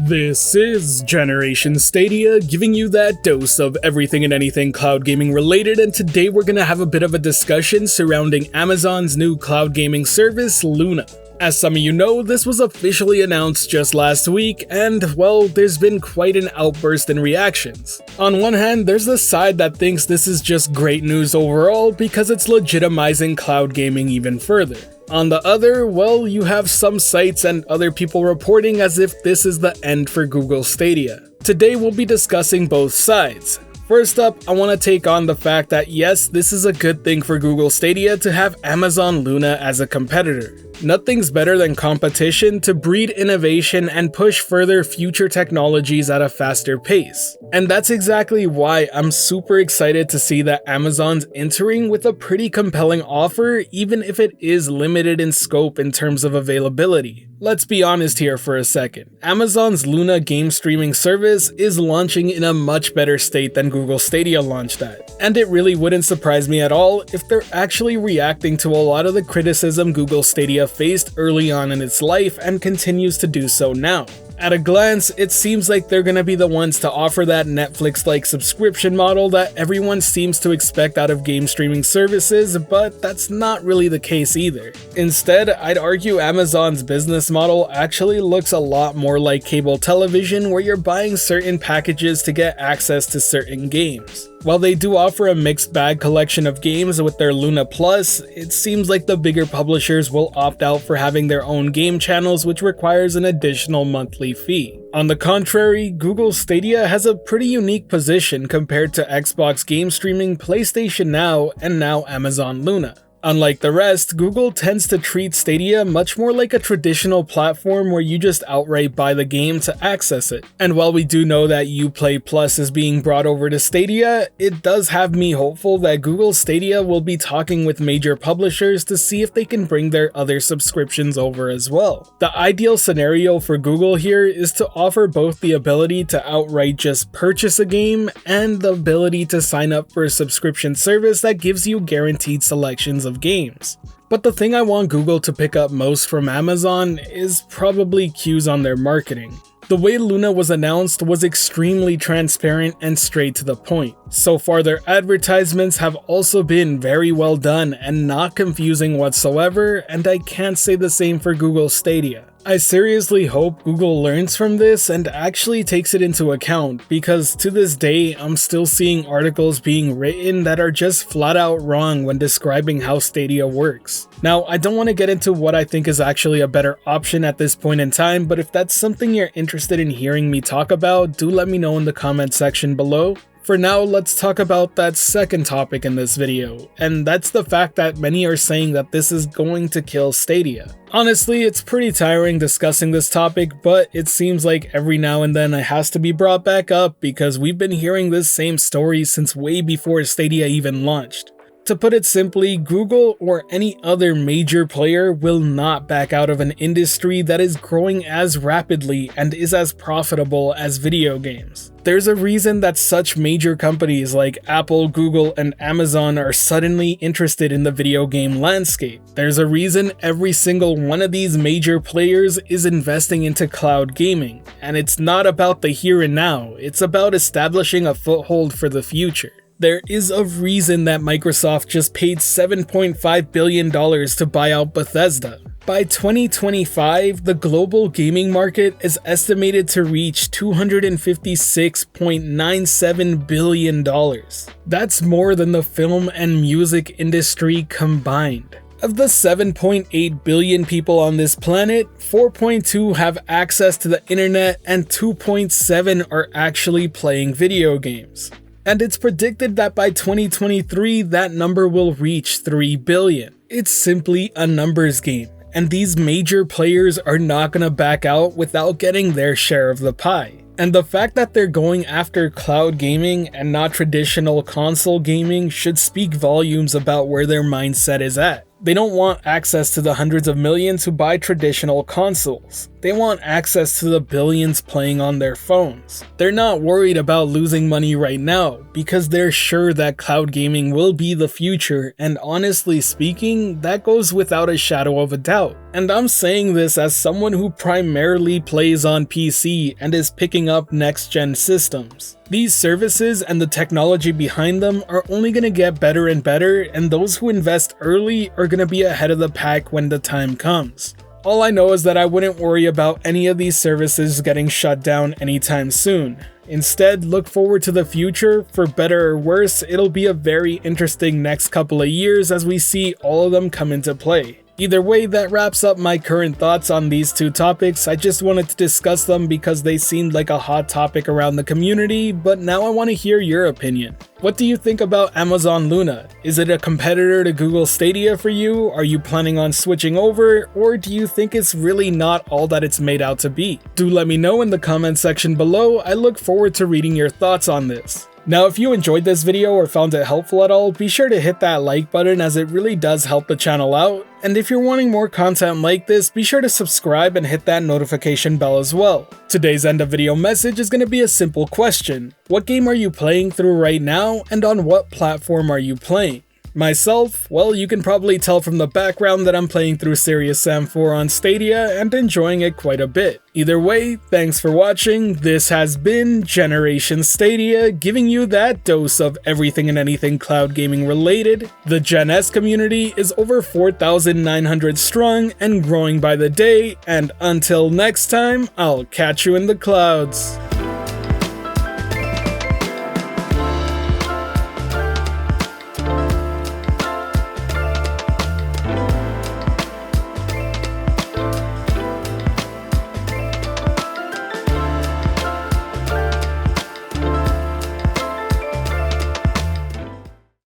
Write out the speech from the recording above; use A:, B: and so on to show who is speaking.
A: This is Generation Stadia, giving you that dose of everything and anything cloud gaming related, and today we're gonna have a bit of a discussion surrounding Amazon's new cloud gaming service, Luna. As some of you know, this was officially announced just last week, and well, there's been quite an outburst in reactions. On one hand, there's the side that thinks this is just great news overall because it's legitimizing cloud gaming even further. On the other, well, you have some sites and other people reporting as if this is the end for Google Stadia. Today we'll be discussing both sides. First up, I want to take on the fact that yes, this is a good thing for Google Stadia to have Amazon Luna as a competitor. Nothing's better than competition to breed innovation and push further future technologies at a faster pace. And that's exactly why I'm super excited to see that Amazon's entering with a pretty compelling offer, even if it is limited in scope in terms of availability. Let's be honest here for a second. Amazon's Luna game streaming service is launching in a much better state than Google Stadia launched at. And it really wouldn't surprise me at all if they're actually reacting to a lot of the criticism Google Stadia faced early on in its life and continues to do so now. At a glance, it seems like they're gonna be the ones to offer that Netflix-like subscription model that everyone seems to expect out of game streaming services, but that's not really the case either. Instead, I'd argue Amazon's business model actually looks a lot more like cable television, where you're buying certain packages to get access to certain games. While they do offer a mixed bag collection of games with their Luna Plus, it seems like the bigger publishers will opt out for having their own game channels, which requires an additional monthly fee. On the contrary, Google Stadia has a pretty unique position compared to Xbox game streaming, PlayStation Now, and now Amazon Luna. Unlike the rest, Google tends to treat Stadia much more like a traditional platform where you just outright buy the game to access it. And while we do know that Uplay Plus is being brought over to Stadia, it does have me hopeful that Google Stadia will be talking with major publishers to see if they can bring their other subscriptions over as well. The ideal scenario for Google here is to offer both the ability to outright just purchase a game and the ability to sign up for a subscription service that gives you guaranteed selections of games. But the thing I want Google to pick up most from Amazon is probably cues on their marketing. The way Luna was announced was extremely transparent and straight to the point. So far, their advertisements have also been very well done and not confusing whatsoever, and I can't say the same for Google Stadia. I seriously hope Google learns from this and actually takes it into account, because to this day, I'm still seeing articles being written that are just flat out wrong when describing how Stadia works. Now, I don't want to get into what I think is actually a better option at this point in time, but if that's something you're interested in hearing me talk about, do let me know in the comment section below. For now, let's talk about that second topic in this video, and that's the fact that many are saying that this is going to kill Stadia. Honestly, it's pretty tiring discussing this topic, but it seems like every now and then it has to be brought back up because we've been hearing this same story since way before Stadia even launched. To put it simply, Google or any other major player will not back out of an industry that is growing as rapidly and is as profitable as video games. There's a reason that such major companies like Apple, Google, and Amazon are suddenly interested in the video game landscape. There's a reason every single one of these major players is investing into cloud gaming. And it's not about the here and now, it's about establishing a foothold for the future. There is a reason that Microsoft just paid $7.5 billion to buy out Bethesda. By 2025, the global gaming market is estimated to reach $256.97 billion. That's more than the film and music industry combined. Of the 7.8 billion people on this planet, 4.2 have access to the internet and 2.7 are actually playing video games. And it's predicted that by 2023, that number will reach 3 billion. It's simply a numbers game, and these major players are not gonna back out without getting their share of the pie. And the fact that they're going after cloud gaming and not traditional console gaming should speak volumes about where their mindset is at. They don't want access to the hundreds of millions who buy traditional consoles. They want access to the billions playing on their phones. They're not worried about losing money right now because they're sure that cloud gaming will be the future, and honestly speaking, that goes without a shadow of a doubt. And I'm saying this as someone who primarily plays on PC and is picking up next-gen systems. These services and the technology behind them are only going to get better and better, and those who invest early are going to be ahead of the pack when the time comes. All I know is that I wouldn't worry about any of these services getting shut down anytime soon. Instead, look forward to the future. For better or worse, it'll be a very interesting next couple of years as we see all of them come into play. Either way, that wraps up my current thoughts on these two topics. I just wanted to discuss them because they seemed like a hot topic around the community, but now I want to hear your opinion. What do you think about Amazon Luna? Is it a competitor to Google Stadia for you? Are you planning on switching over? Or do you think it's really not all that it's made out to be? Do let me know in the comment section below. I look forward to reading your thoughts on this. Now, if you enjoyed this video or found it helpful at all, be sure to hit that like button as it really does help the channel out. And if you're wanting more content like this, be sure to subscribe and hit that notification bell as well. Today's end of video message is going to be a simple question. What game are you playing through right now, and on what platform are you playing? Myself, well, you can probably tell from the background that I'm playing through Serious Sam 4 on Stadia and enjoying it quite a bit. Either way, thanks for watching. This has been Generation Stadia, giving you that dose of everything and anything cloud gaming related. The Gen S community is over 4,900 strong and growing by the day, and until next time, I'll catch you in the clouds.